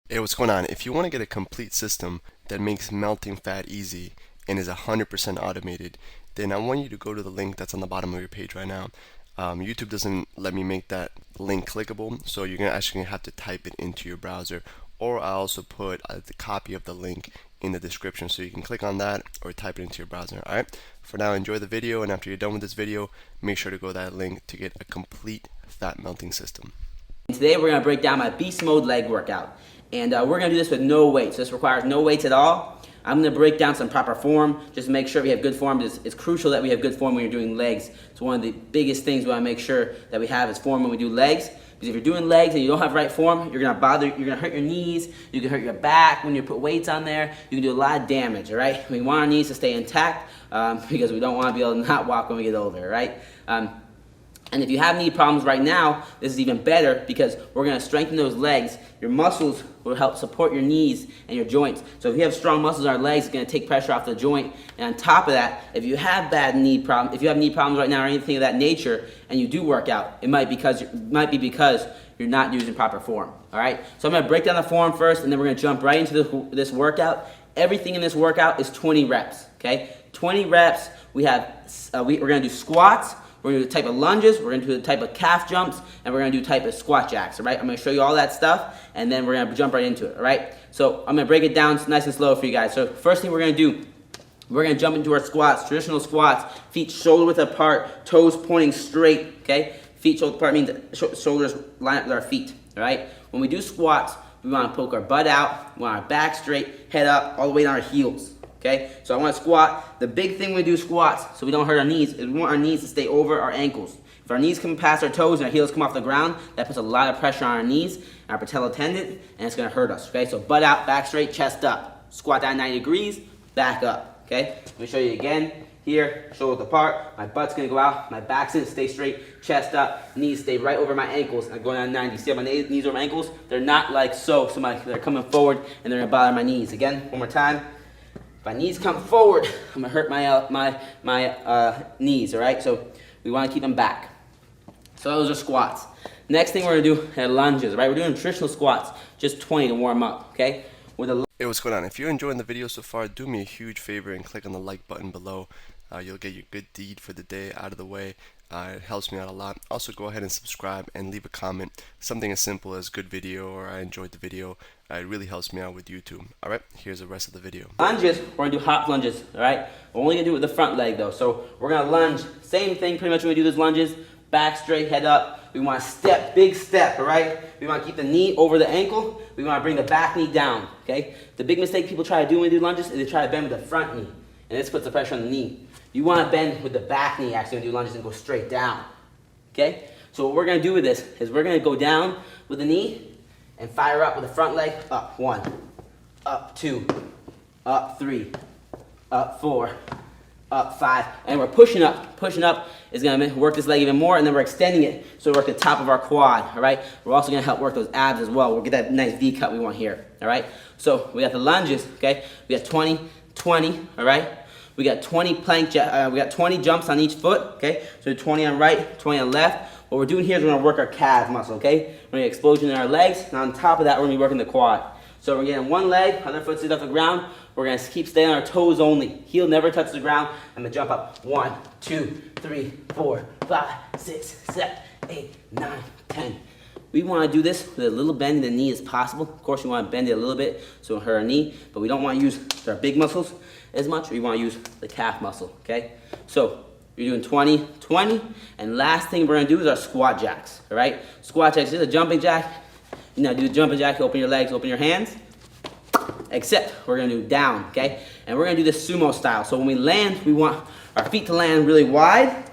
Hey, what's going on? If you want to get a complete system that makes melting fat easy and is 100% automated, then I want you to go to the link that's on the bottom of your page right now. YouTube doesn't let me make that link clickable, so you're actually gonna have to type it into your browser, or I also put the copy of the link in the description, so you can click on that or type it into your browser. All right. For now, enjoy the video, and after you're done with this video, make sure to go to that link to get a complete fat melting system. Today we're going to break down my beast mode leg workout, and we're going to do this with no weights. This requires no weights at all. I'm going to break down some proper form just to make sure we have good form. It's crucial that we have good form when you're doing legs. It's one of the biggest things we want to make sure that we have is form when we do legs. Because if you're doing legs and you don't have right form, you're going to hurt your knees, you can hurt your back when you put weights on there, you can do a lot of damage, all right? We want our knees to stay intact because we don't want to be able to not walk when we get older, right? And if you have knee problems right now, this is even better because we're going to strengthen those legs. Your muscles will help support your knees and your joints. So if you have strong muscles in our legs, it's going to take pressure off the joint. And on top of that, if you have knee problems right now or anything of that nature, and you do work out, it might be because you're not using proper form. All right. So I'm going to break down the form first, and then we're going to jump right into this workout. Everything in this workout is 20 reps. Okay, 20 reps. We're going to do squats. We're going to do the type of lunges, we're going to do the type of calf jumps, and we're going to do type of squat jacks, all right? I'm going to show you all that stuff, and then we're going to jump right into it, all right? So I'm going to break it down nice and slow for you guys. So first thing we're going to do, we're going to jump into our squats, traditional squats, feet shoulder width apart, toes pointing straight, okay? Feet shoulder apart means shoulders line up with our feet, all right? When we do squats, we want to poke our butt out, we want our back straight, head up, all the way down our heels. Okay, so I want to squat. The big thing when we do squats, so we don't hurt our knees, is we want our knees to stay over our ankles. If our knees come past our toes and our heels come off the ground, that puts a lot of pressure on our knees, our patella tendon, and it's going to hurt us. Okay, so butt out, back straight, chest up. Squat down 90 degrees, back up. Okay, let me show you again. Here, shoulders apart, my butt's going to go out, my back's going to stay straight, chest up, knees stay right over my ankles, and I'm going down 90. See how my knees over my ankles? They're not like so they're coming forward, and they're going to bother my knees. Again, one more time. My knees come forward, I'm gonna hurt my knees, all right? So we wanna keep them back. So those are squats. Next thing we're gonna do are lunges, right? We're doing traditional squats, just 20 to warm up, okay? Hey, what's going on? If you're enjoying the video so far, do me a huge favor and click on the like button below. You'll get your good deed for the day out of the way. It helps me out a lot. Also, go ahead and subscribe and leave a comment. Something as simple as good video or I enjoyed the video. It really helps me out with YouTube. Alright, here's the rest of the video. Lunges, we're gonna do hop lunges, all right? We're only gonna do it with the front leg though. So we're gonna lunge, same thing pretty much when we do those lunges. Back straight, head up. We want to step, big step, all right? We want to keep the knee over the ankle. We want to bring the back knee down, okay? The big mistake people try to do when they do lunges is they try to bend with the front knee, and this puts the pressure on the knee. You want to bend with the back knee actually when you do lunges and go straight down, okay? So what we're going to do with this is we're going to go down with the knee and fire up with the front leg. Up 1, up 2, up 3, up 4, up 5, and we're pushing up. Pushing up is going to work this leg even more, and then we're extending it so we work the top of our quad, all right? We're also going to help work those abs as well. We'll get that nice V cut we want here, all right? So we got the lunges, okay? We got 20, 20, all right? We got 20 we got 20 jumps on each foot, okay? So 20 on right, 20 on left. What we're doing here is we're going to work our calf muscle, okay? We're going to get explosion in our legs, and on top of that, we're going to be working the quad. So we're getting one leg, other foot sits off the ground. We're going to keep staying on our toes only. Heel never touches the ground. I'm going to jump up. 1, 2, 3, 4, 5, 6, 7, 8, 9, 10. We want to do this with a little bend in the knee as possible. Of course, we want to bend it a little bit so it won't hurt our knee, but we don't want to use our big muscles as much. We want to use the calf muscle, okay? So you're doing 20, 20, and last thing we're going to do is our squat jacks, all right? Squat jacks is a jumping jack. You know, do the jumping jack, open your legs, open your hands. Except we're going to do down, okay? And we're going to do this sumo style. So when we land, we want our feet to land really wide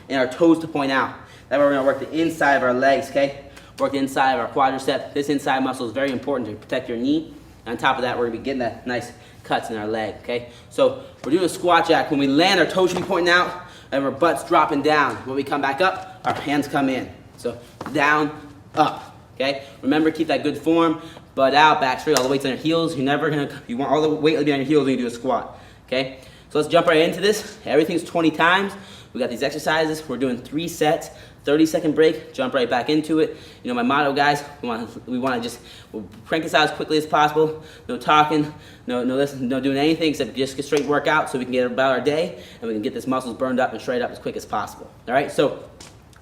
and our toes to point out. That way we're going to work the inside of our legs, okay? Work the inside of our quadricep. This inside muscle is very important to protect your knee. And on top of that, we're going to be getting that nice cuts in our leg, okay? So we're doing a squat jack. When we land, our toes should be pointing out and our butt's dropping down. When we come back up, our hands come in. So down, up, okay? Remember, keep that good form. Butt out, back straight, all the weights on your heels. You want all the weight to be on your heels when you do a squat, okay? So let's jump right into this. Everything's 20 times. We got these exercises. We're doing 3 sets 30-second break, jump right back into it. You know, my motto, guys, we want to just crank this out as quickly as possible. No talking, no listening, no doing anything except just get straight workout so we can get about our day and we can get this muscles burned up and straight up as quick as possible. All right, so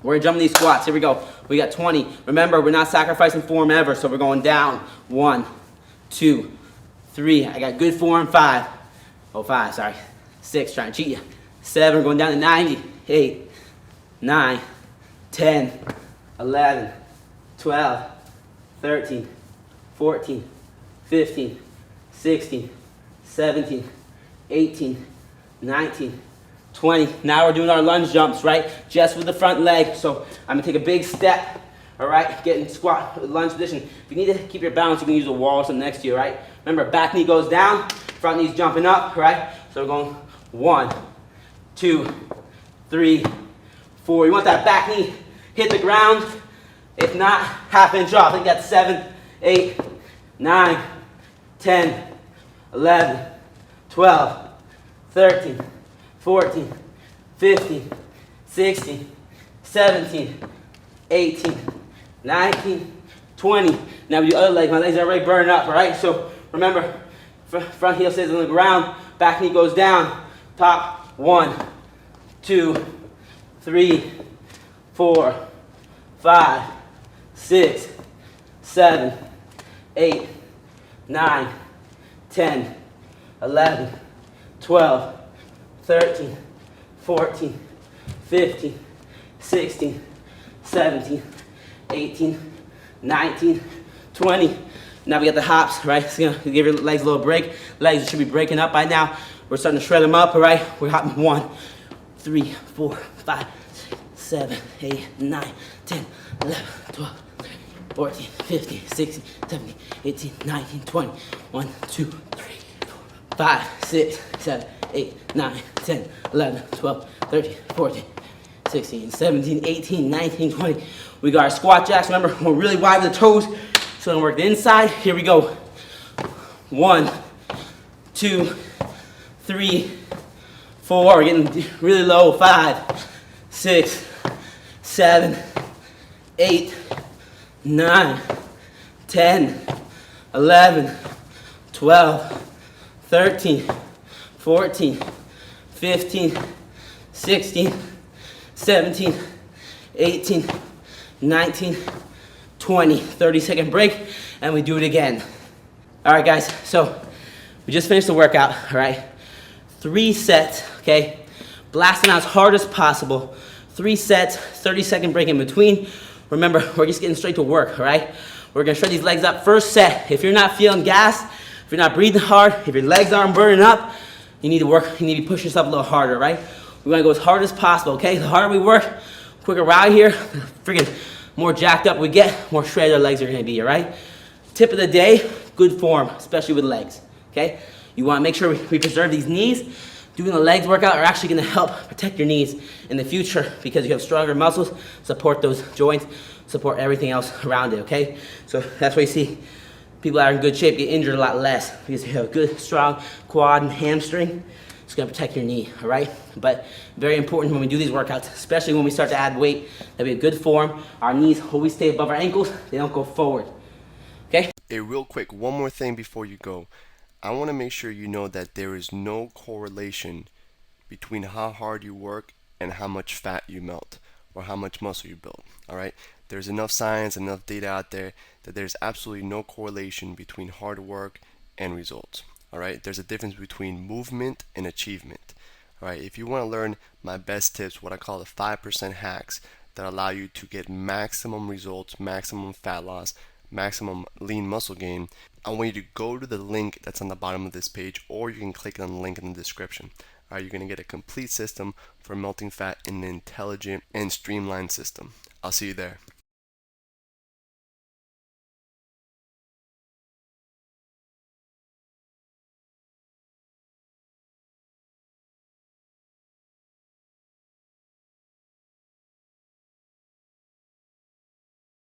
we're gonna jump in these squats. Here we go. We got 20. Remember, we're not sacrificing form ever, so we're going down. 1, 2, 3. I got good form. 5. Oh, 5, sorry. 6, trying to cheat you. 7, going down to 90. 8, 9, 10, 11, 12, 13, 14, 15, 16, 17, 18, 19, 20. Now we're doing our lunge jumps, right? Just with the front leg. So I'm gonna take a big step, all right? Get in squat, lunge position. If you need to keep your balance, you can use a wall or something next to you, right? Remember, back knee goes down, front knee's jumping up, right? So we're going 1, 2, 3, 4. You want that back knee hit the ground. If not, half inch off. I think that's 7, 8, 9, 10, 11, 12, 13, 14, 15, 16, 17, 18, 19, 20. Now we do other leg. My legs are already burning up, all right? So remember, front heel stays on the ground, back knee goes down. Top, 1, 2, 3, 4, 5, 6, 7, 8, 9, 10, 11, 12, 13, 14, 15, 16, 17, 18, 19, 20. Now we got the hops, right? It's gonna give your legs a little break. Legs should be breaking up by now. We're starting to shred them up, all right? We're hopping 1, 3, 4, 5, 6, 7, 8, 9, 10, 11, 12, 14, 15, 16, 17, 18, 19, 20. 1, 2, 3, 4, 5, 6, 7, 8, 9, 10, 11, 12, 13, 14, 16, 17, 18, 19, 20. We got our squat jacks. Remember, we're really wide with the toes. So we're gonna work the inside. Here we go. 1, 2, 3, 4. We're getting really low. 5, 6, 7, 8, 9, 10, 11, 12, 13, 14, 15, 16, 17, 18, 19, 20. 30-second break, and we do it again. All right, guys, so we just finished the workout, all right? 3 sets, okay? Blasting out as hard as possible. 3 sets, 30-second break in between. Remember, we're just getting straight to work, all right? We're gonna shred these legs up. First set, if you're not feeling gas, if you're not breathing hard, if your legs aren't burning up, you need to work, you need to push yourself a little harder, right? We wanna go as hard as possible, okay? The harder we work, quicker we're out here, freaking more jacked up we get, more shredded our legs are gonna be, all right? Tip of the day, good form, especially with legs, okay? You wanna make sure we preserve these knees. Doing the legs workout are actually gonna help protect your knees in the future because you have stronger muscles, support those joints, support everything else around it, okay? So that's why you see people that are in good shape get injured a lot less because you have a good, strong quad and hamstring. It's gonna protect your knee, all right? But very important when we do these workouts, especially when we start to add weight, that we have good form. Our knees always stay above our ankles. They don't go forward, okay? Hey, real quick, one more thing before you go. I want to make sure you know that there is no correlation between how hard you work and how much fat you melt or how much muscle you build, all right? There's enough science, enough data out there that there's absolutely no correlation between hard work and results, all right? There's a difference between movement and achievement, all right? If you want to learn my best tips, what I call the 5% hacks that allow you to get maximum results, maximum fat loss, maximum lean muscle gain, I want you to go to the link that's on the bottom of this page, or you can click on the link in the description. All right, you're going to get a complete system for melting fat in an intelligent and streamlined system. I'll see you there.